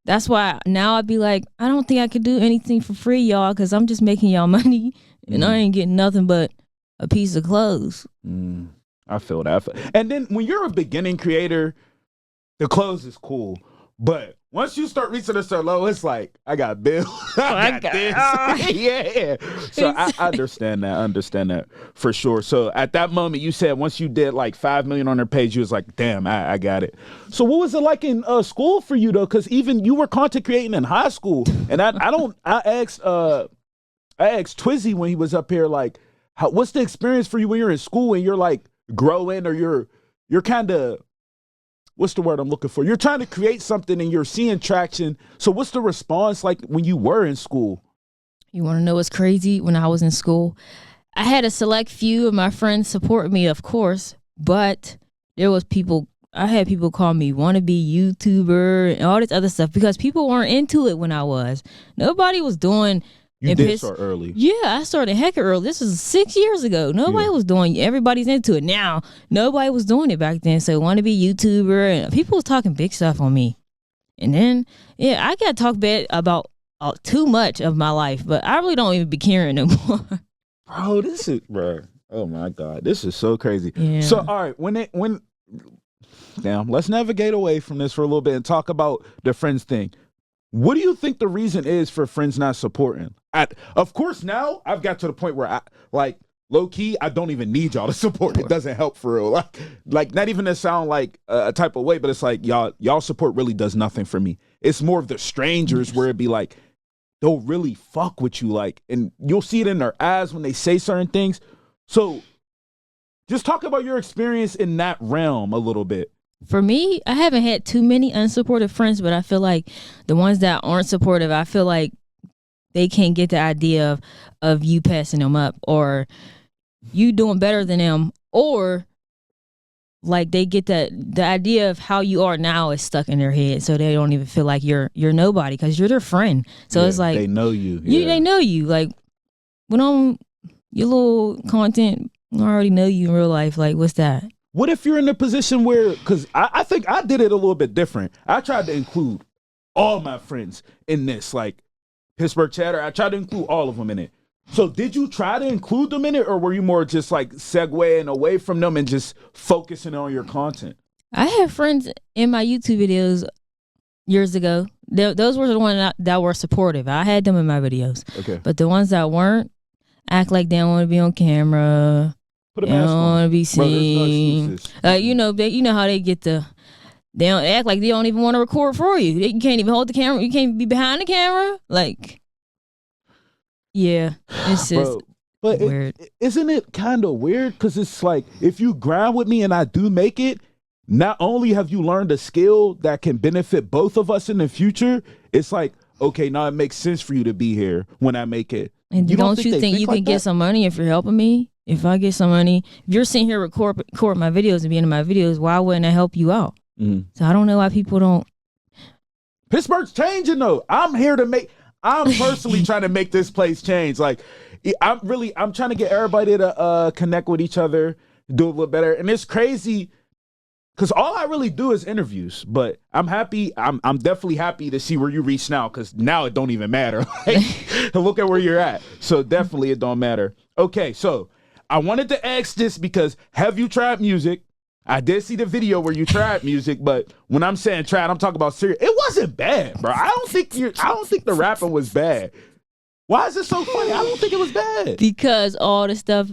That's why now I'd be like, I don't think I could do anything for free, y'all, because I'm just making y'all money and I ain't getting nothing but a piece of clothes. I feel that. And then when you're a beginning creator, the clothes is cool. But once you start reaching a certain level, it's like, I got bills. I got this. Yeah. So I understand that for sure. So at that moment, you said once you did like 5 million on their page, you was like, damn, I got it. So what was it like in school for you though? Because even you were content creating in high school. And I asked Twizzy when he was up here, like, what's the experience for you when you're in school and you're like growing or you're kind of, what's the word I'm looking for? You're trying to create something and you're seeing traction. So what's the response like when you were in school? You want to know what's crazy? When I was in school, I had a select few of my friends support me, of course, but I had people call me wannabe YouTuber and all this other stuff because people weren't into it when I was. Nobody was doing. You did start early. Yeah, I started hecka early. This is 6 years ago. Nobody was doing it. Everybody's into it now. Nobody was doing it back then. So want to be YouTuber and people was talking big stuff on me. And then, I got talked bad about too much of my life, but I really don't even be caring no more. Bro, oh my God, this is so crazy. Yeah. So, all right, let's navigate away from this for a little bit and talk about the friends thing. What do you think the reason is for friends not supporting? Of course, now I've got to the point where I low key, I don't even need y'all to support. It doesn't help for real. Like not even to sound like a type of way, but it's like y'all support really does nothing for me. It's more of the strangers where it'd be like they'll really fuck with you, like, and you'll see it in their eyes when they say certain things. So just talk about your experience in that realm a little bit. For me, I haven't had too many unsupportive friends, but I feel like the ones that aren't supportive, I feel like they can't get the idea of you passing them up or you doing better than them, or like they get the idea of how you are now is stuck in their head, so they don't even feel like you're nobody because you're their friend. So it's like they know you. They know you. Like when on your little content, I already know you in real life. Like what's that? What if you're in a position where, because I think I did it a little bit different. I tried to include all my friends in this, like Pittsburgh chatter. I tried to include all of them in it. So did you try to include them in it, or were you more just like segueing away from them and just focusing on your content? I had friends in my YouTube videos years ago. Those were the ones that were supportive. I had them in my videos. Okay. But the ones that weren't act like they don't want to be on camera. Put a mask on. They don't want to be seen. Bro, there's no excuses. You know how they get they don't act like they don't even want to record for you. You can't even hold the camera. You can't be behind the camera. Like, yeah, it's just. But Weird. isn't it kind of weird? Because it's like, if you grind with me and I do make it, not only have you learned a skill that can benefit both of us in the future, it's like, okay, now it makes sense for you to be here when I make it. And don't you think you like can get that? some money if you're helping me? If I get some money, if you're sitting here record my videos and being in my videos, why wouldn't I help you out? Mhm. So I don't know why people don't. Pittsburgh's changing though. I'm personally trying to make this place change. Like, I'm trying to get everybody to connect with each other, do a little better. And it's crazy because all I really do is interviews. But I'm happy. I'm definitely happy to see where you reach now, because now it don't even matter. Like, look at where you're at. So definitely it don't matter. Okay, so I wanted to ask this because have you tried music? I did see the video where you tried music, but when I'm saying tried, I'm talking about serious. It wasn't bad, bro. I don't think the rapping was bad. Why is it so funny? I don't think it was bad. Because all the stuff,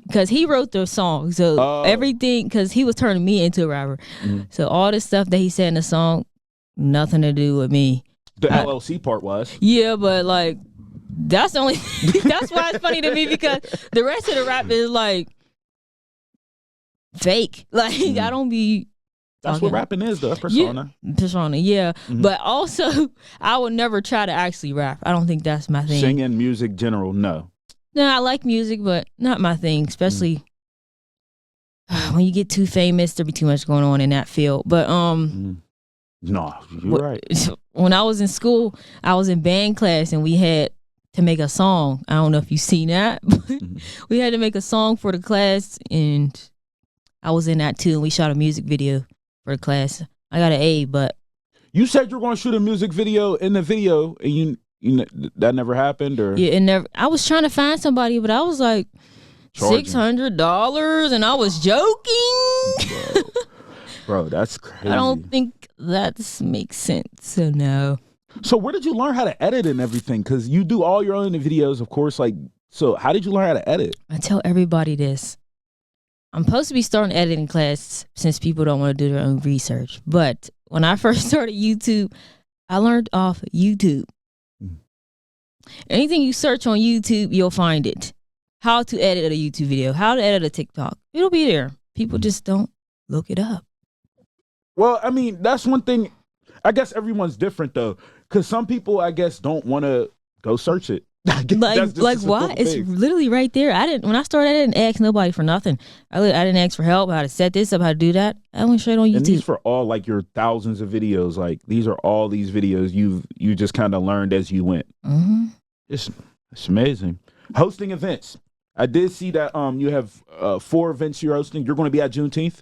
because he wrote the song. So everything, because he was turning me into a rapper. Mm-hmm. So all the stuff that he said in the song, nothing to do with me. The LLC part was. Yeah, but like, that's the only, that's why it's funny to me, because the rest of the rap is like fake. Like, I don't be. That's what rapping is, though. That's persona. Yeah, persona, yeah. Mm-hmm. But also, I would never try to actually rap. I don't think that's my thing. Singing, music, general, no. No, I like music, but not my thing. Especially when you get too famous, there be too much going on in that field. But no, you're right. When I was in school, I was in band class, and we had to make a song. I don't know if you've seen that, but we had to make a song for the class, and I was in that too. And we shot a music video for the class. I got an A, but you said you were going to shoot a music video in the video, and you that never happened, or yeah, it never. I was trying to find somebody, but I was like $600, and I was joking. Bro, that's crazy. I don't think that makes sense. So no. So where did you learn how to edit and everything? Because you do all your own videos, of course. Like, so how did you learn how to edit? I tell everybody this. I'm supposed to be starting editing class since people don't want to do their own research. But when I first started YouTube, I learned off YouTube. Anything you search on YouTube, you'll find it. How to edit a YouTube video, how to edit a TikTok. It'll be there. People just don't look it up. Well, I mean, that's one thing. I guess everyone's different, though. Because some people, I guess, don't want to go search it. Like why? It's literally right there. When I started, I didn't ask nobody for nothing. I didn't ask for help, how to set this up, how to do that. I went straight on YouTube. And these for all like your thousands of videos. Like these are all these videos you just kind of learned as you went. Mm-hmm. It's amazing. Hosting events. I did see that you have 4 events you're hosting. You're going to be at Juneteenth.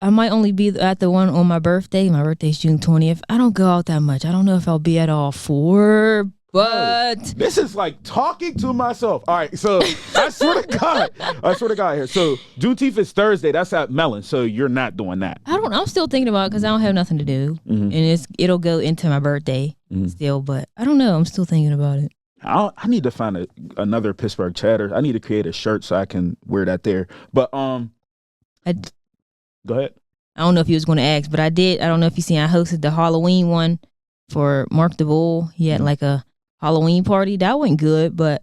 I might only be at the one on my birthday. My birthday's June 20th. I don't go out that much. I don't know if I'll be at all 4. But this is like talking to myself. All right, so I swear to God here. So Juneteenth is Thursday. That's at Mellon. So you're not doing that. I'm still thinking about it because I don't have nothing to do, and it'll go into my birthday still. But I don't know. I'm still thinking about it. I need to find another Pittsburgh chatter. I need to create a shirt so I can wear that there. But go ahead. I don't know if you was going to ask, but I did. I don't know if you seen. I hosted the Halloween one for Mark the Bull. He had like a Halloween party. That went good, but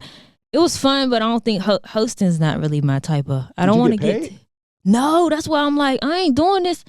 it was fun. But I don't think hosting's not really my type of. I don't want to get. No, that's why I'm like, I ain't doing this.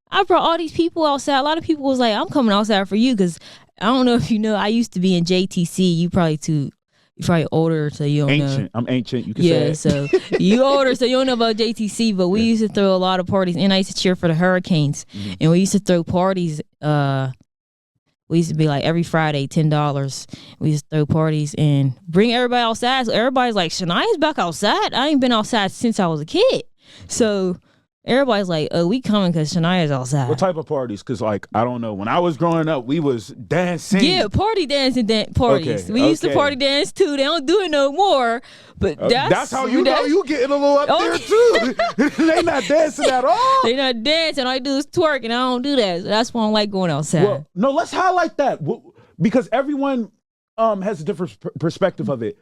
I brought all these people outside. A lot of people was like, I'm coming outside for you because I don't know if you know. I used to be in JTC. You're probably older, so you don't know. I'm ancient. You can say it. So you older, so you don't know about JTC. But we used to throw a lot of parties, and I used to cheer for the Hurricanes, and we used to throw parties. We used to be like every Friday, $10. We used to throw parties and bring everybody outside. So everybody's like, Shania's back outside. I ain't been outside since I was a kid. So everybody's like, oh, we coming because Shania's outside. What type of parties? Because like, I don't know. When I was growing up, we was dancing. Yeah, party dancing parties. Okay, we used to party dance too. They don't do it no more. But that's how you know you getting a little up there too. They not dancing at all. They not dancing. All I do is twerk, and I don't do that. So that's why I don't like going outside. Well, no, let's highlight that because everyone has a different perspective of it.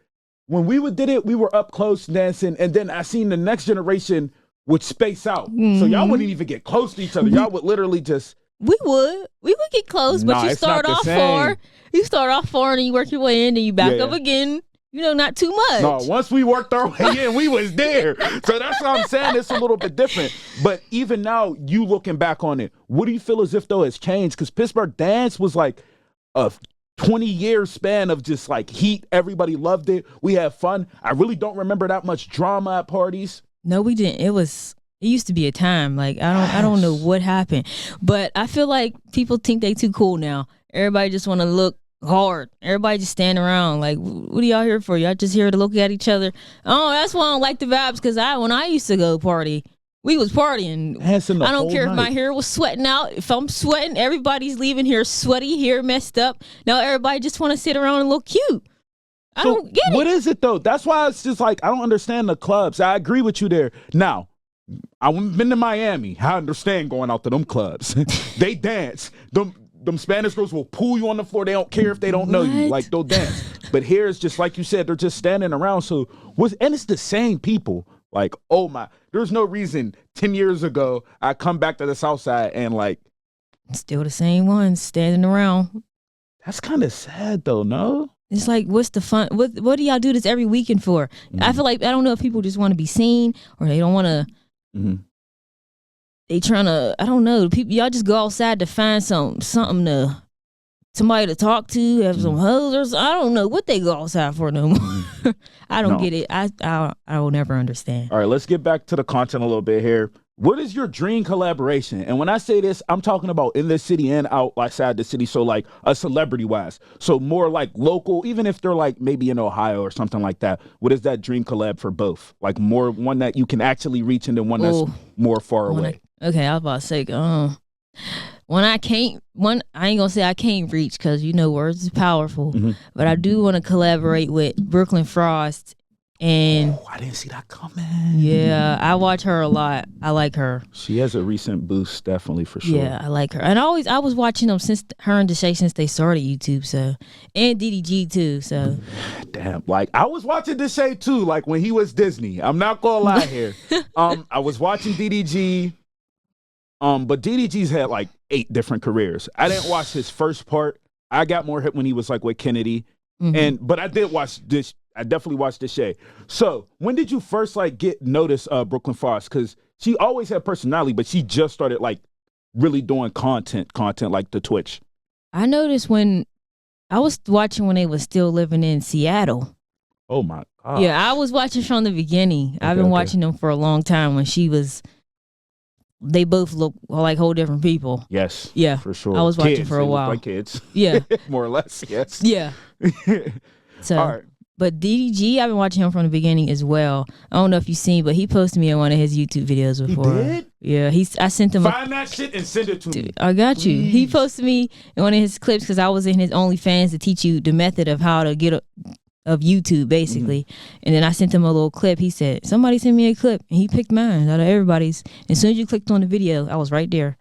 When we did it, we were up close dancing, and then I seen the next generation would space out. So y'all wouldn't even get close to each other. Y'all would literally just. We would get close, but you start off far. You start off far, and then you work your way in, and you back up again. not too much. No, once we worked our way in, we was there. So that's what I'm saying. It's a little bit different. But even now, you looking back on it, what do you feel as if though it's changed? Because Pittsburgh dance was like a 20-year span of just like heat. Everybody loved it. We had fun. I really don't remember that much drama at parties. No, we didn't. It used to be a time. Like I don't know what happened. But I feel like people think they too cool now. Everybody just want to look hard. Everybody just stand around like, what are y'all here for? Y'all just here to look at each other? Oh, that's why I don't like the vibes, because when I used to go party, we was partying. I don't care if my hair was sweating out. If I'm sweating, everybody's leaving here sweaty, hair messed up. Now everybody just want to sit around and look cute. I don't get it. What is it though? That's why it's just like, I don't understand the clubs. I agree with you there. Now, I've been to Miami. I understand going out to them clubs. They dance. Them Spanish girls will pull you on the floor. They don't care if they don't know you. Like, they'll dance. But here it's just like you said, they're just standing around. And it's the same people. Like, oh my, there's no reason 10 years ago I come back to the South Side and like. Still the same ones standing around. That's kind of sad though, no? It's like, what's the fun? What do y'all do this every weekend for? Mm-hmm. I feel like, I don't know if people just want to be seen or they don't want to. Mm-hmm. They trying to, I don't know. People, y'all just go outside to find somebody to talk to, have some hoes, or I don't know what they go outside for no more. I don't get it. I will never understand. All right, let's get back to the content a little bit here. What is your dream collaboration? And when I say this, I'm talking about in the city and outside the city. So like a celebrity wise. So more like local, even if they're like maybe in Ohio or something like that. What is that dream collab for both? Like more one that you can actually reach and then one that's more far away. Okay, I was about to say, I ain't gonna say I can't reach, because words is powerful. Mm-hmm. But I do want to collaborate with Brooklyn Frost. And I didn't see that coming. Yeah, I watch her a lot. I like her. She has a recent boost, definitely, for sure. Yeah, I like her. And I was watching them since they started YouTube, so, and DDG too, so. Damn, like I was watching Deshae too, like when he was Disney. I'm not gonna lie here. I was watching DDG. But DDG's had like 8 different careers. I didn't watch his first part. I got more hit when he was like with Kennedy. Mm-hmm. But I did watch this. I definitely watched Deshae. So when did you first like get notice Brooklyn Frost? Because she always had personality, but she just started like really doing content like the Twitch. I noticed when I was watching when they was still living in Seattle. Oh my God. Yeah, I was watching from the beginning. I've been watching them for a long time when she was. They both look like whole different people. Yes. Yeah. For sure. I was watching for a while. Like kids. Yeah. More or less. Yes. Yeah. So, all right. But DDG, I've been watching him from the beginning as well. I don't know if you've seen, but he posted me in one of his YouTube videos before. He did? Yeah. I sent him. Find that shit and send it to me. I got you. Please. He posted me in one of his clips because I was in his OnlyFans to teach you the method of how to get of YouTube, basically. And then I sent him a little clip. He said, somebody sent me a clip, and he picked mine out of everybody's. As soon as you clicked on the video, I was right there.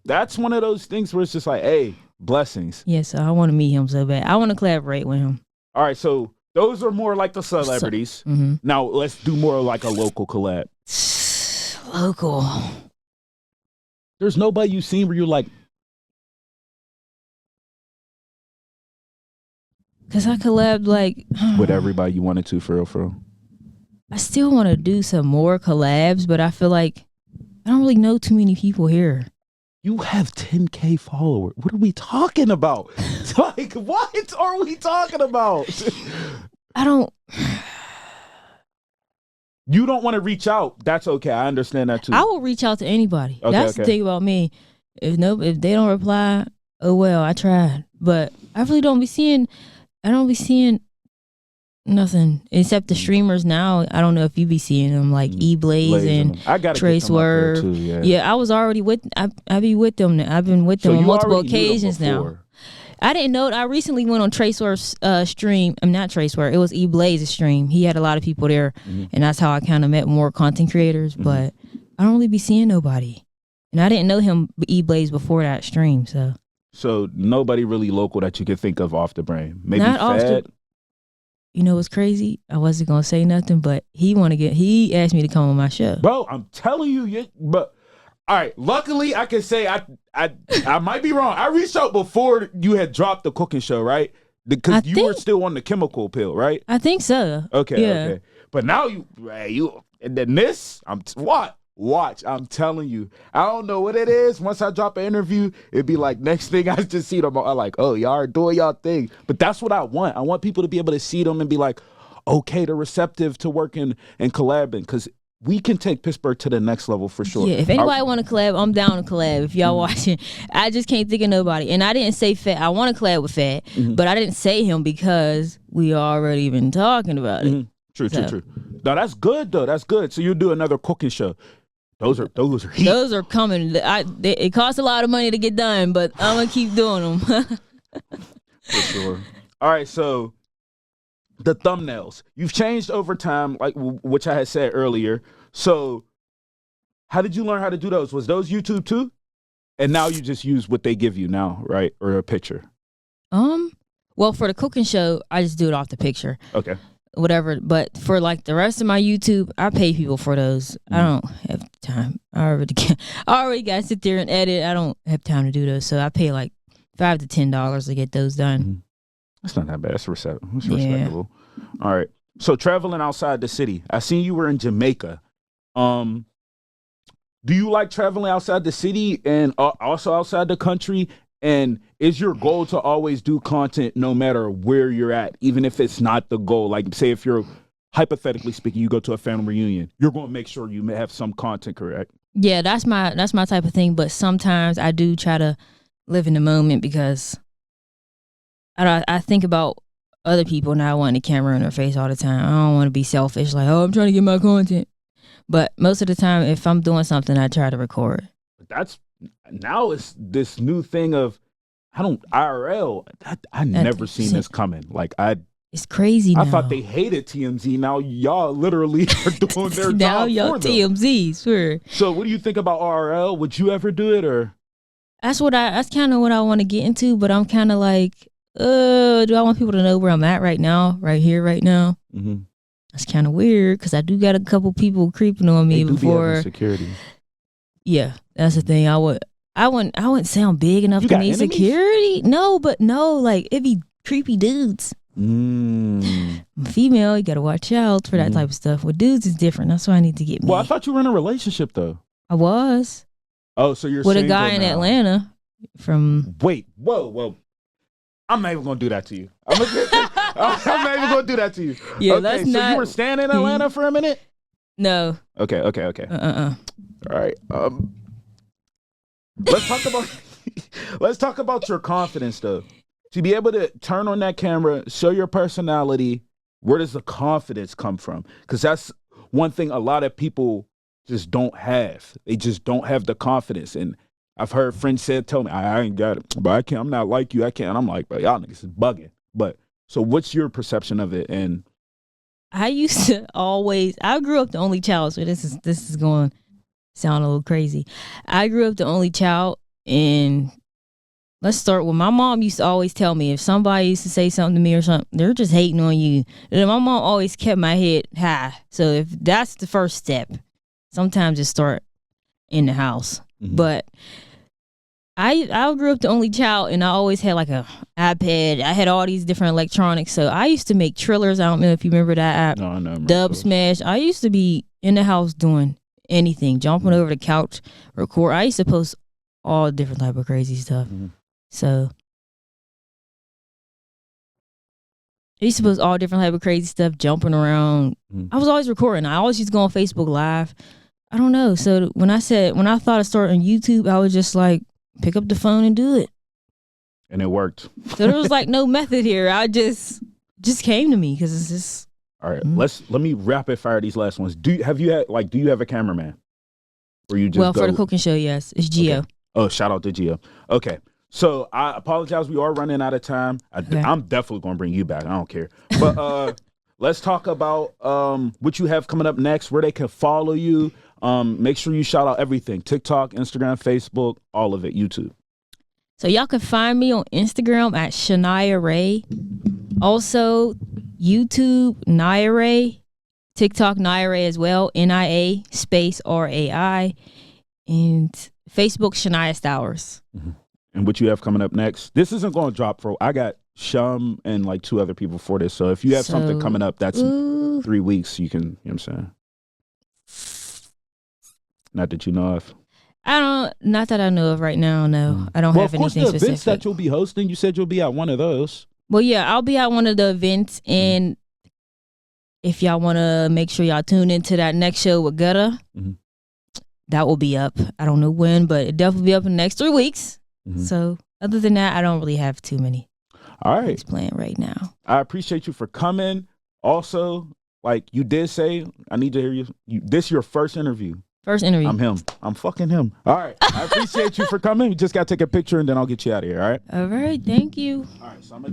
That's one of those things where it's just like, hey, blessings. Yes, I want to meet him so bad. I want to collaborate with him. All right, so those are more like the celebrities. Now let's do more like a local collab. Local. There's nobody you've seen where you're like, because I collabed like with everybody you wanted to, for real. I still want to do some more collabs, but I feel like I don't really know too many people here. You have 10K followers. What are we talking about? Like, what are we talking about? I don't. You don't want to reach out. That's okay. I understand that too. I will reach out to anybody. Okay, that's the thing about me. If they don't reply, oh well, I tried. But I really don't be seeing. I don't be seeing nothing except the streamers now. I don't know if you be seeing them like E-Blaze and Trace Word. Yeah, I was already with. I be with them. I've been with them on multiple occasions now. I didn't know. I recently went on Trace Word's stream. I'm not Trace Word. It was E-Blaze's stream. He had a lot of people there, and that's how I kind of met more content creators. But I don't really be seeing nobody, and I didn't know him E-Blaze before that stream. So nobody really local that you could think of off the brain. Maybe not Fed. You know what's crazy? I wasn't gonna say nothing, but he asked me to come on my show. Bro, I'm telling you, but all right. Luckily, I can say I might be wrong. I reached out before you had dropped the cooking show, right? Because you were still on the chemical pill, right? I think so. Okay, yeah. okay. But now you and then this, watch, I'm telling you. I don't know what it is. Once I drop an interview, it'd be like next thing I just see them, I'm like, oh, y'all are doing y'all thing. But that's what I want. I want people to be able to see them and be like, okay, they're receptive to working and collabing, because we can take Pittsburgh to the next level for sure. Yeah, if anybody want to collab, I'm down to collab. If y'all watching, I just can't think of nobody. And I didn't say Fat. I want to collab with Fat, but I didn't say him because we already been talking about it. True. No, that's good though. That's good. So you do another cooking show. Those are heat. Those are coming. It costs a lot of money to get done, but I'm gonna keep doing them. For sure. All right, so the thumbnails. You've changed over time, like which I had said earlier. So how did you learn how to do those? Was those YouTube too? And now you just use what they give you now, right? Or a picture? Well, for the cooking show, I just do it off the picture. Okay. Whatever. But for like the rest of my YouTube, I pay people for those. I don't have time. I already got to sit there and edit. I don't have time to do those. So I pay like $5 to $10 to get those done. That's not that bad. It's respectable. All right. So traveling outside the city. I seen you were in Jamaica. Do you like traveling outside the city and also outside the country? And is your goal to always do content no matter where you're at, even if it's not the goal? Like, say if you're, hypothetically speaking, you go to a family reunion, you're going to make sure you may have some content, correct? Yeah, that's my type of thing. But sometimes I do try to live in the moment because I think about other people not wanting the camera in their face all the time. I don't want to be selfish, like, oh, I'm trying to get my content. But most of the time, if I'm doing something, I try to record. Now it's this new thing of IRL. I never seen this coming. Like it's crazy now. I thought they hated TMZ. Now y'all literally are doing their now job y'all for them. TMZ, sure. So what do you think about IRL? Would you ever do it or? That's kind of what I want to get into, but I'm kind of like, do I want people to know where I'm at right now, right here, right now? Mm-hmm. That's kind of weird because I do got a couple people creeping on me before security. Yeah, that's the thing. I wouldn't sound big enough to need security. No, like it'd be creepy dudes. Female, you gotta watch out for that type of stuff. With dudes, it's different. That's why I need to get me. Well, I thought you were in a relationship though. I was. Oh, so you're with a guy in Atlanta. Wait, whoa. I'm not even gonna do that to you. I'm not even gonna do that to you. Yeah, okay, that's so not. You were staying in Atlanta for a minute? No. Okay. All right. Let's talk about your confidence though. To be able to turn on that camera, show your personality, where does the confidence come from? Because that's one thing a lot of people just don't have. They just don't have the confidence. And I've heard friends tell me, I ain't got it, but I can't. I'm not like you. I can't. And I'm like, but y'all niggas is bugging. But so what's your perception of it? And I used to I grew up the only child, so this is going to sound a little crazy. I grew up the only child, and let's start with my mom used to always tell me if somebody used to say something to me or something, they're just hating on you. And my mom always kept my head high. So if that's the first step, sometimes it start in the house. Mm-hmm. But I grew up the only child, and I always had like a iPad. I had all these different electronics. So I used to make Trillers. I don't know if you remember that app. No, I know. Dub Smash. I used to be in the house doing anything, jumping over the couch, record. I used to post all different type of crazy stuff. Mm-hmm. So I used to post all different type of crazy stuff, jumping around. Mm-hmm. I was always recording. I always used to go on Facebook Live. I don't know. So when I thought of starting YouTube, I was just like, pick up the phone and do it. And it worked. So there was like no method here. I just came to me because it's just. All right, let me rapid fire these last ones. Do you have a cameraman? Or you just for the cooking show, yes, it's Gio. Okay. Oh, shout out to Gio. Okay, so I apologize. We are running out of time. I'm definitely gonna bring you back. I don't care. But let's talk about what you have coming up next. Where they can follow you. Make sure you shout out everything: TikTok, Instagram, Facebook, all of it, YouTube. So y'all can find me on Instagram at Shania Ray. Also, YouTube, Nia Ray. TikTok, Nia Ray as well. NIA space RAI. And Facebook, Shania Stowers. Mm-hmm. And what you have coming up next? This isn't going to drop, I got Shum, and like 2 other people for this. So if you have something coming up that's 3 weeks, you can, you know what I'm saying? Not that you know of. Not that I know of right now, no. I don't have anything specific. Well, of course, the events that you'll be hosting, you said you'll be at one of those. Well, yeah, I'll be at one of the events, and if y'all want to make sure y'all tune into that next show with Gutta, that will be up. I don't know when, but it'll definitely be up in the next 3 weeks. So other than that, I don't really have too many things planned right now. I appreciate you for coming. Also, like you did say, I need to hear you. This your first interview. First interview. I'm him. I'm fucking him. All right. I appreciate you for coming. We just got to take a picture and then I'll get you out of here. All right. All right. Thank you. All right. So I'm gonna